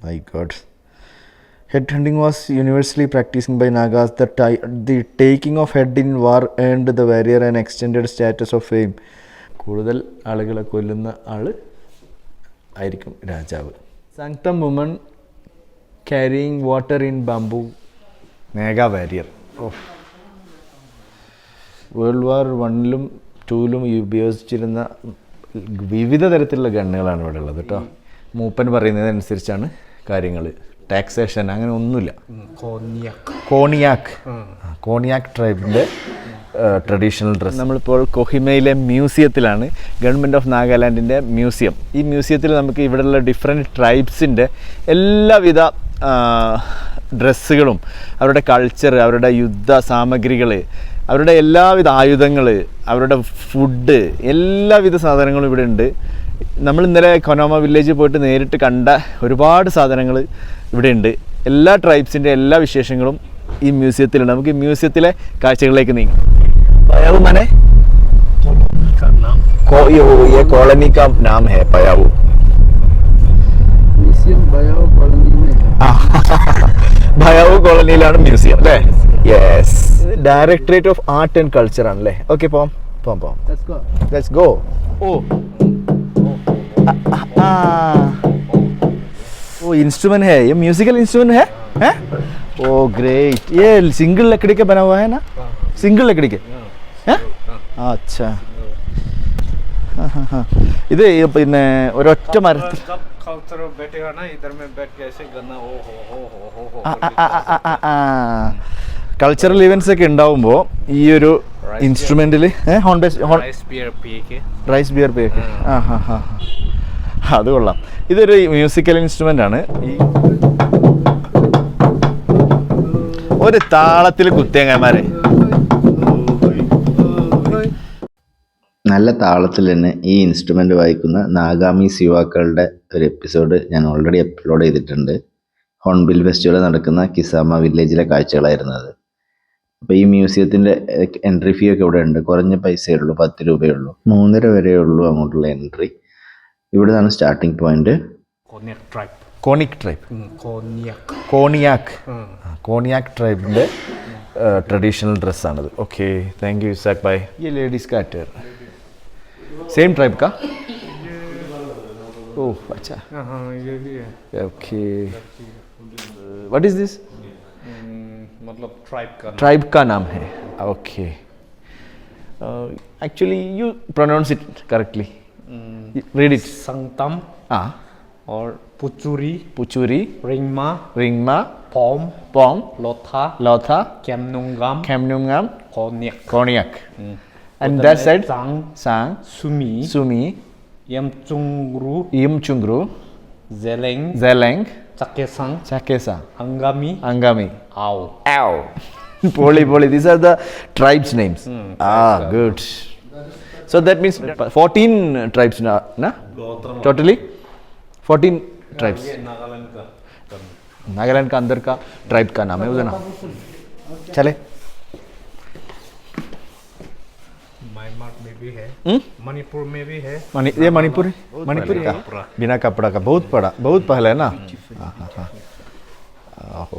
My God. Headhunting was universally practiced by Nagas. The taking of head in war earned the warrior an extended status of fame. കൂടുതൽ ആളുകളെ കൊല്ലുന്ന ആൾ ആയിരിക്കും രാജാവ്. Sanctum woman carrying water in bamboo. Mega warrior. World war 1-ലും 2-ലും ഉപയോഗിച്ചിരുന്ന വിവിധ തരത്തിലുള്ള ഗണ്ണുകളാണ് ഇവിടെ ഉള്ളത് കേട്ടോ. മൂപ്പൻ പറയുന്നതനുസരിച്ചാണ് കാര്യങ്ങൾ. ടാക്സേഷൻ അങ്ങനെ ഒന്നുമില്ല. കോണിയാക്ക് ട്രൈബിൻ്റെ ട്രഡീഷണൽ ഡ്രസ്സ്. നമ്മളിപ്പോൾ കൊഹിമയിലെ മ്യൂസിയത്തിലാണ്. ഗവൺമെൻറ് ഓഫ് നാഗാലാൻഡിൻ്റെ മ്യൂസിയം. ഈ മ്യൂസിയത്തിൽ നമുക്ക് ഇവിടെയുള്ള ഡിഫറെൻറ്റ് ട്രൈബ്സിൻ്റെ എല്ലാവിധ ഡ്രസ്സുകളും അവരുടെ കൾച്ചർ, അവരുടെ യുദ്ധ സാമഗ്രികൾ, അവരുടെ എല്ലാവിധ ആയുധങ്ങൾ, അവരുടെ ഫുഡ്, എല്ലാവിധ സാധനങ്ങളും ഇവിടെ ഉണ്ട്. നമ്മൾ ഇന്നലെ കൊനോമ വില്ലേജിൽ പോയിട്ട് നേരിട്ട് കണ്ട ഒരുപാട് സാധനങ്ങൾ ഇവിടെ ഉണ്ട്. എല്ലാ ട്രൈബ്സിൻ്റെ എല്ലാ വിശേഷങ്ങളും ഈ മ്യൂസിയത്തിലുണ്ട്. നമുക്ക് ഈ മ്യൂസിയത്തിലെ കാഴ്ചകളിലേക്ക് നീങ്ങാം. പയാവു മനെ കോളനി കാ നാം ഹേ പയാവു. ഭയാവു കോളനിയിലാണ് മ്യൂസിയം അല്ലേ? Yes. Directorate of art and culture ആണല്ലേ? ഓക്കെ, പോവാം. Let's go. ओ इंस्ट्रूमेंट है ये, म्यूजिकल इंस्ट्रूमेंट है? हैं? ओ ग्रेट. ये सिंगल लकड़ी के बना हुआ है ना? सिंगल लकड़ी के हैं? अच्छा. ഇത് പിന്നെ ഒരൊറ്റ മരത്തിൽ കൾച്ചറൽ ഇവന്റ്സ് ഒക്കെ ഉണ്ടാവുമ്പോൾ ഈ ഒരു ഇൻസ്ട്രുമെന്റിൽ റൈസ് ബിയർ പേക്ക്. അത് കൊള്ളാം. ഇതൊരു മ്യൂസിക്കൽ ഇൻസ്ട്രുമെന്റ് ആണ്. ഈ ഒരു താളത്തിൽ കുത്തിയങ്ങന്മാരെ നല്ല താളത്തിൽ തന്നെ ഈ ഇൻസ്ട്രുമെൻ്റ് വായിക്കുന്ന നാഗാമീസ് യുവാക്കളുടെ ഒരു എപ്പിസോഡ് ഞാൻ ഓൾറെഡി അപ്ലോഡ് ചെയ്തിട്ടുണ്ട്. ഹോൺബിൽ ഫെസ്റ്റിവൽ നടക്കുന്ന കിസാമ വില്ലേജിലെ കാഴ്ചകളായിരുന്നു അത്. അപ്പോൾ ഈ മ്യൂസിയത്തിൻ്റെ എൻട്രി ഫീ ഒക്കെ ഇവിടെ ഉണ്ട്. കുറഞ്ഞ പൈസയേ ഉള്ളൂ, 10 രൂപയേ ഉള്ളൂ. 3:30 വരെയേ ഉള്ളൂ അങ്ങോട്ടുള്ള എൻട്രി. ഇവിടെ നിന്നാണ് സ്റ്റാർട്ടിംഗ് പോയിന്റ്. കോണിയാക്ക് ട്രൈബിൻ്റെ ട്രഡീഷണൽ ഡ്രസ്സാണിത്. Okay, thank you Isaac bhai. ये लेडीज का अटेयर सेम ट्राइब का? ओह अच्छा, ये भी है. ओके. What is this? मतलब ट्राइब का नाम है. Okay. Actually you pronounce it correctly. Read it. Sangtam और Pochury, Rengma, Phom, Lotha, Khiamniungan, Konyak. And that side sang, sumi, yemchungru, zeleng, chakesa, angami, ow. Poli. These are the tribes names. Good. So that means 14 tribes na? Totally 14 tribes. Nagaland का अंदर का tribe का नाम है उधर ना. चले. म्यांमार में भी है, मणिपुर में भी है. ये मणिपुर का बिना कपड़ा का बहुत पहले है ना.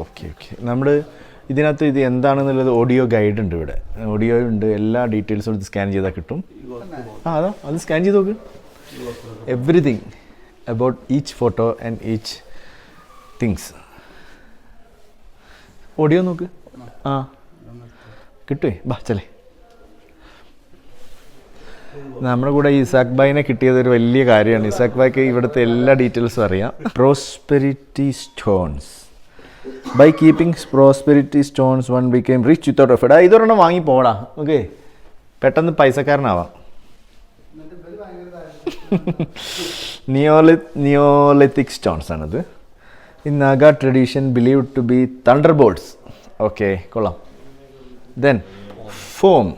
ഓക്കെ. നമ്മൾ ഇതിനകത്ത് ഇത് എന്താണെന്നുള്ളത് ഓഡിയോ ഗൈഡ് ഉണ്ട്. ഇവിടെ ഓഡിയോ ഉണ്ട്, എല്ലാ ഡീറ്റെയിൽസും ഇത് സ്കാൻ ചെയ്താൽ കിട്ടും. അത് സ്കാൻ ചെയ്ത് നോക്ക്. Everything about each photo and each things. Audio നോക്ക്. കിട്ടുവേ. ബാ ചലേ. നമ്മുടെ കൂടെ ഇസാഖ് ഭായിനെ കിട്ടിയത് ഒരു വലിയ കാര്യമാണ്. ഇസാഖ് ഭായിക്ക് ഇവിടുത്തെ എല്ലാ ഡീറ്റെയിൽസും അറിയാം. Prosperity stones. By keeping prosperity stones one became rich without effort. ഇതൊരെണ്ണം വാങ്ങി പോടാ. ഓക്കെ, പെട്ടെന്ന് പൈസക്കാരനാവാം. നിയോലിത്തിക് സ്റ്റോൺസ് ആണത്. In Naga tradition believed to be thunderbolts. Okay, കൊള്ളാം. Then Phom.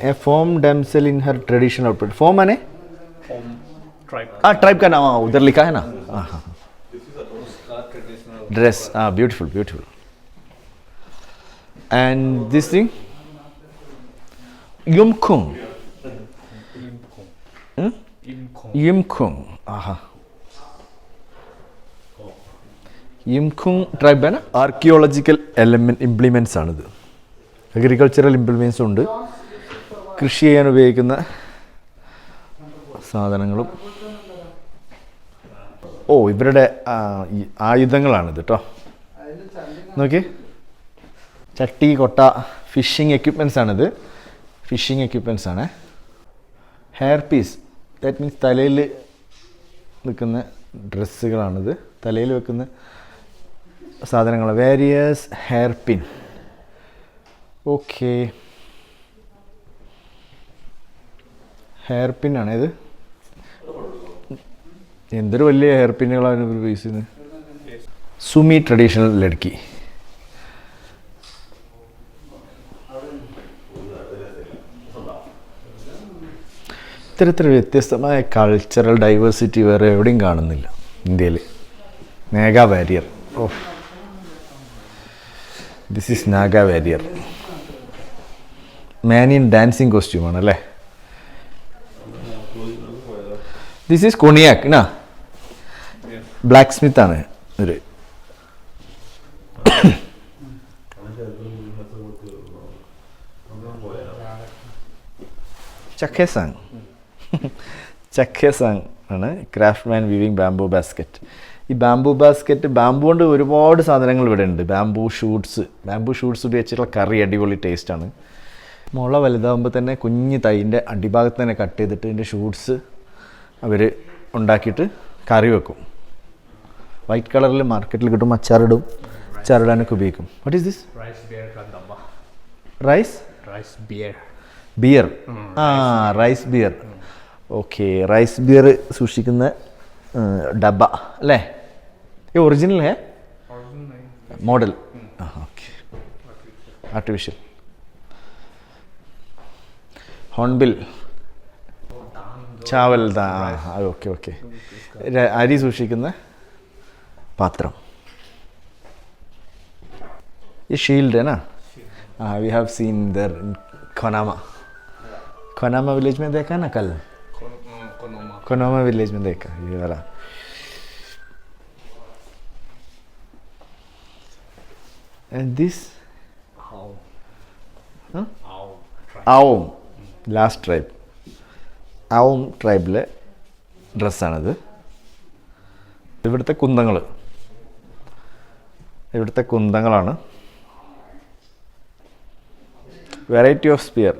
A foam damsel in her traditional outfit. Foam माने? Tribe का नाम उधर लिखा है ना. Dress. Beautiful. And this thing? Yumkung. യിംഖുങ് ട്രൈബാണ്. Archaeological implements ആണിത്. അഗ്രികൾച്ചറൽ ഇംപ്ലിമെൻറ്റ്സും ഉണ്ട്, കൃഷി ചെയ്യാൻ ഉപയോഗിക്കുന്ന സാധനങ്ങളും. ഓ, ഇവരുടെ ഈ ആയുധങ്ങളാണിത് കേട്ടോ. നോക്കി, ചട്ടി, കൊട്ട, ഫിഷിംഗ് എക്യുപ്മെൻറ്റ്സ് ആണിത്. ഫിഷിംഗ് എക്യുപ്മെൻറ്റ്സ് ആണ്. ഹെയർ പീസ്, ദാറ്റ് മീൻസ് തലയിൽ നിൽക്കുന്ന ഡ്രസ്സുകളാണിത്. തലയിൽ വെക്കുന്ന സാധനങ്ങൾ. Various hair pin. Okay, hair പിന്നാണ് ഇത്. എന്തൊരു വലിയ ഹെയർ പിന്നുകളാണ് ഇവർ യൂസ് ചെയ്യുന്നത്. സുമി ട്രഡീഷണൽ ലഡ്കി. ഇത്തരത്തിൽ വ്യത്യസ്തമായ കൾച്ചറൽ ഡൈവേഴ്സിറ്റി വേറെ എവിടെയും കാണുന്നില്ല ഇന്ത്യയിൽ. Naga warrior. Oh, this is Naga warrior. Man in dancing കോസ്റ്റ്യൂമാണ് അല്ലേ. ദിസ് ഈസ് കൊണിയാക്ക് നാ. ബ്ലാക്ക് സ്മിത്ത് ആണ് ഒരു. ചക്കേസാങ്. ചക്കേസാങ് ആണ് ക്രാഫ്റ്റ് മാൻ വീവിങ് ബാംബൂ ബാസ്ക്കറ്റ്. ഈ ബാംബൂ ബാസ്ക്കറ്റ്, ബാംബു കൊണ്ട് ഒരുപാട് സാധനങ്ങൾ ഇവിടെ ഉണ്ട്. ബാംബൂ ഷൂട്ട്സ് ഉപയോഗിച്ചിട്ടുള്ള കറി അടിപൊളി ടേസ്റ്റാണ്. മുള വലുതാകുമ്പോൾ തന്നെ കുഞ്ഞ് തൈൻ്റെ അടിഭാഗത്ത് തന്നെ കട്ട് ചെയ്തിട്ട് ഇതിൻ്റെ ഷൂട്ട്സ് അവർ ഉണ്ടാക്കിയിട്ട് കറി വെക്കും. വൈറ്റ് കളറിൽ മാർക്കറ്റിൽ കിട്ടും. അച്ചാറിടും, അച്ചാറിടാനൊക്കെ ഉപയോഗിക്കും. What is this? Rice beer ka damba. Rice Beer. Beer. Rice beer. Okay, rice beer സൂക്ഷിക്കുന്ന ഡബ്ബ അല്ലേ. ഈ ഒറിജിനൽ ഹേ മോഡൽ. Okay, artificial. ഹോൺബിൽ, ചാവൽ. Okay okay. അരി സൂക്ഷിക്കുന്ന പാത്രം. ये शील्ड है ना. We have seen there in Konoma village में देखा ना कल. कोनामा विलेज में देखा ये वाला. And this Aum, last tribe. Aum ട്രൈബിലെ ഡ്രസ്സാണിത്. ഇവിടുത്തെ കുന്തങ്ങളാണ്. Variety of spear.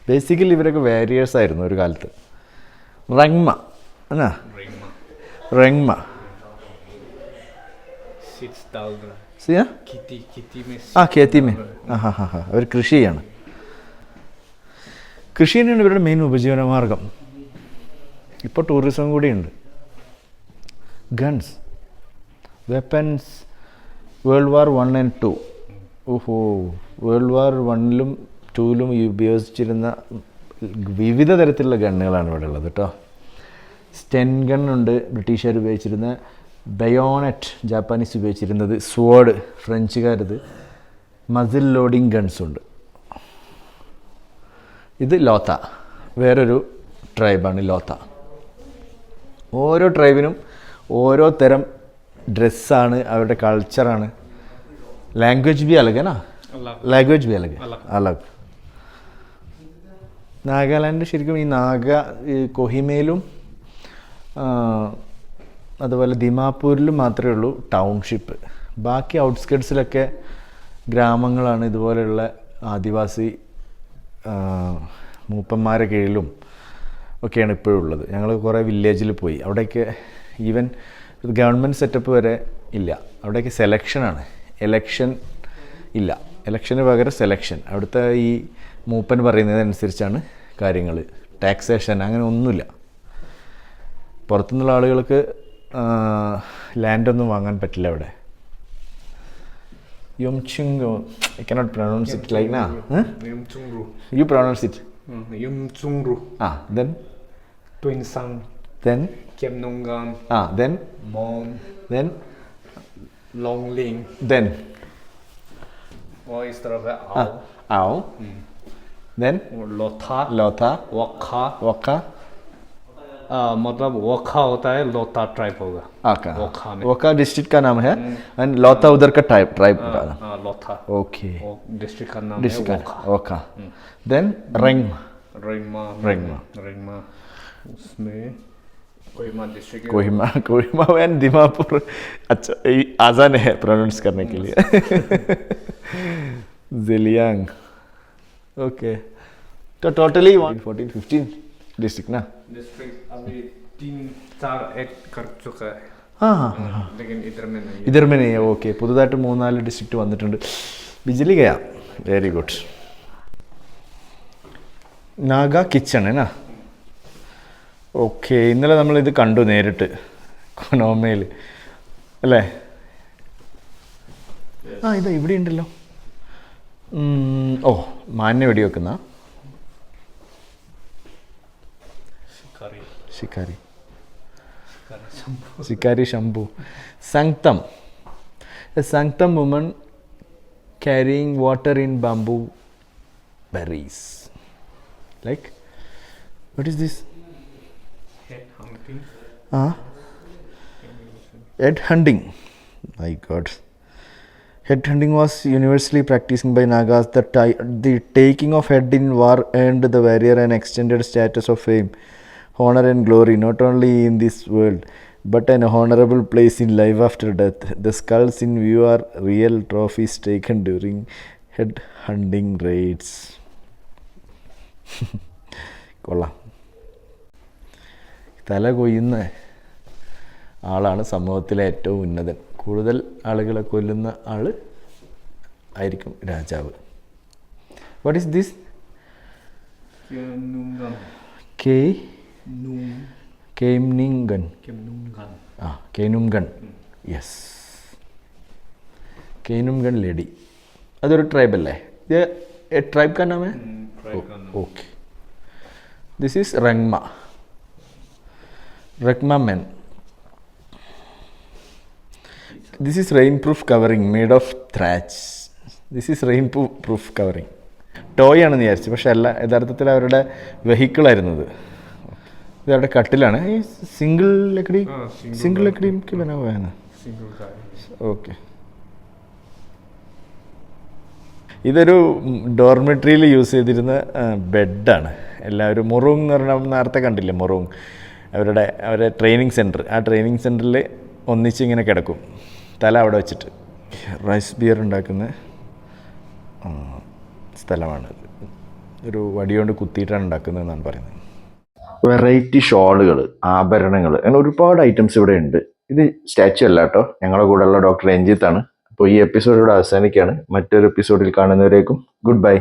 ബേസിക്കലി ഇവരൊക്കെ വാരിയേഴ്സ് ആയിരുന്നു ഒരു കാലത്ത്. റങ്മ എന്നാ, റങ്മ. ഖേത്തിമേ. അവർ കൃഷി ചെയ്യാണ്. കൃഷി തന്നെയാണ് ഇവരുടെ മെയിൻ ഉപജീവന മാർഗം. ഇപ്പോൾ ടൂറിസം കൂടിയുണ്ട്. Guns, weapons. World war 1 and 2. ഓഹോ, വേൾഡ് വാർ 1ലും 2ലും ഉപയോഗിച്ചിരുന്ന വിവിധ തരത്തിലുള്ള ഗണ്ണുകളാണ് ഇവിടെ ഉള്ളത് കേട്ടോ. സ്റ്റെൻ ഗണ്ണുണ്ട്, ബ്രിട്ടീഷുകാർ ഉപയോഗിച്ചിരുന്ന. ബയോണറ്റ്, ജാപ്പാനീസ് ഉപയോഗിച്ചിരുന്നത്. സ്വേർഡ്, ഫ്രഞ്ചുകാരത്. മസിൽ ലോഡിങ് ഗൺസ് ഉണ്ട്. ഇത് ലോത്ത, വേറൊരു ട്രൈബാണ് ലോത്ത. ഓരോ ട്രൈബിനും ഓരോ തരം ഡ്രസ്സാണ്, അവരുടെ കൾച്ചറാണ്. लैंग्वेज भी अलग है ना. लैंग्वेज भी अलग है. अलग. നാഗാലാൻഡ് ശരിക്കും ഈ കൊഹിമയിലും അതുപോലെ ദിമാപൂരിലും മാത്രമേ ഉള്ളൂ ടൗൺഷിപ്പ്. ബാക്കി ഔട്ട്സ്കേർട്സിലൊക്കെ ഗ്രാമങ്ങളാണ്. ഇതുപോലെയുള്ള ആദിവാസി മൂപ്പന്മാരെ കീഴിലും ഒക്കെയാണ് ഇപ്പോഴും ഉള്ളത്. ഞങ്ങൾ കുറേ വില്ലേജിൽ പോയി. അവിടെയൊക്കെ ഈവൻ ഗവൺമെൻറ് സെറ്റപ്പ് വരെ ഇല്ല. അവിടെയൊക്കെ സെലക്ഷനാണ്, എലക്ഷൻ ഇല്ല. എലക്ഷന് പകരം സെലക്ഷൻ. അവിടുത്തെ ഈ മൂപ്പൻ പറയുന്നതനുസരിച്ചാണ് കാര്യങ്ങൾ. ടാക്സേഷൻ അങ്ങനെ ഒന്നുമില്ല. പുറത്തുനിന്നുള്ള ആളുകൾക്ക് ലാൻഡൊന്നും വാങ്ങാൻ പറ്റില്ല അവിടെ. യുംചുങ്രു, I cannot pronounce it like na. Yumchungru. You pronounce it. Yumchungru. Then Twinsang. then Kemnungan. then Mon. then Longling. then Vad är det för au? Ao. Then Lotha. Lotha. Wakha. Waka. मतलब वोखा होता है लोथा tribe होगा ओका वोखा में वोका district का नाम है and लोथा उधर का ट्राइब का लोथा ओके वो डिस्ट्रिक्ट का नाम है डिस्ट्रिक्ट वोखा ओका देन रेंग रेंगमा रेंगमा रेंगमा उसमें कोहिमा डिस्ट्रिक्ट कोहिमा एंड दीमापुर अच्छा आसान है प्रोनाउंस करने के लिए ज़ेलियांग ओके तो टोटली 14 15 डिस्ट्रिक्ट ना डिस्ट्रिक्ट अभी 3 4 ऐड कर चुका है हाँ हाँ हाँ लेकिन इधर में नहीं है इधर में नहीं है ഓക്കെ പുതുതായിട്ട് 3-4 ഡിസ്ട്രിക്റ്റ് വന്നിട്ടുണ്ട് ബിജ്ലി ഗയാ വെരി ഗുഡ് നാഗ കിച്ചൺ है ഓക്കെ ഇന്നലെ നമ്മളിത് കണ്ടു നേരിട്ട് കൊനോമയിൽ അല്ലേ ആ ഇതാ ഇവിടെ ഉണ്ടല്ലോ ഓ മാന്യ വെടി വെക്കുന്ന शिकारी ശിക്കാരി शिकारी Shambhu Sikari Shambhu. Sanctum. A sanctum woman carrying water in bamboo berries. Like, what is this? head hunting Head hunting. My God. Head hunting was universally practiced by Nagas. The taking of head in war earned the warrior an extended status of fame, honor and glory, not only in this world, but an honorable place in life after death. The skulls in view are real trophies taken during head hunting raids. കൊള്ളാം തല കൊയ്യുന്ന ആളാണ് സമൂഹത്തിലെ ഏറ്റവും ഉന്നതൻ കൂടുതൽ ആളുകളെ കൊല്ലുന്ന ആൾ ആയിരിക്കും രാജാവ് what is this Khiamniungan Khiamniungan Khiamniungan Khiamniungan yes Khiamniungan lady അതൊരു ട്രൈബ് അല്ലേ ട്രൈബ് का नाम है ट्राइब का नाम okay this is Rengma men. This is rainproof covering made of thatch. This is rainproof covering. Toy ആണെന്ന് വിചാരിച്ചു പക്ഷെ അല്ല യഥാർത്ഥത്തിൽ അവരുടെ വെഹിക്കിളായിരുന്നത് ഇത് അവരുടെ കട്ടിലാണ് ഈ സിംഗിൾ ലക്കടി ബനാ हुआ है ना सिंगल गाय ഓക്കെ ഇതൊരു ഡോർമെട്രിയിൽ യൂസ് ചെയ്തിരുന്ന ബെഡാണ് എല്ലാവരും മൊറൂങ് എന്ന് പറഞ്ഞാൽ നേരത്തെ കണ്ടില്ലേ മൊറൂങ് അവരുടെ ട്രെയിനിങ് സെൻറ്റർ ആ ട്രെയിനിങ് സെൻറ്ററിൽ ഒന്നിച്ച് ഇങ്ങനെ കിടക്കും തല അവിടെ വെച്ചിട്ട് റൈസ് ബിയർ ഉണ്ടാക്കുന്ന സ്ഥലമാണ് ഒരു വടികൊണ്ട് കുത്തിയിട്ടാണ് ഉണ്ടാക്കുന്നതെന്നാണ് പറയുന്നത് വെറൈറ്റി ഷോളുകൾ ആഭരണങ്ങൾ അങ്ങനെ ഒരുപാട് ഐറ്റംസ് ഇവിടെ ഉണ്ട്. ഇത് സ്റ്റാച്ചു അല്ല കേട്ടോ, ഞങ്ങളുടെ കൂടെയുള്ള ഡോക്ടർ രഞ്ജിത്താണ്. അപ്പോൾ ഈ എപ്പിസോഡ് ഇവിടെ അവസാനിക്കുകയാണ്. മറ്റൊരു എപ്പിസോഡിൽ കാണുന്നവരേക്കും ഗുഡ് ബൈ.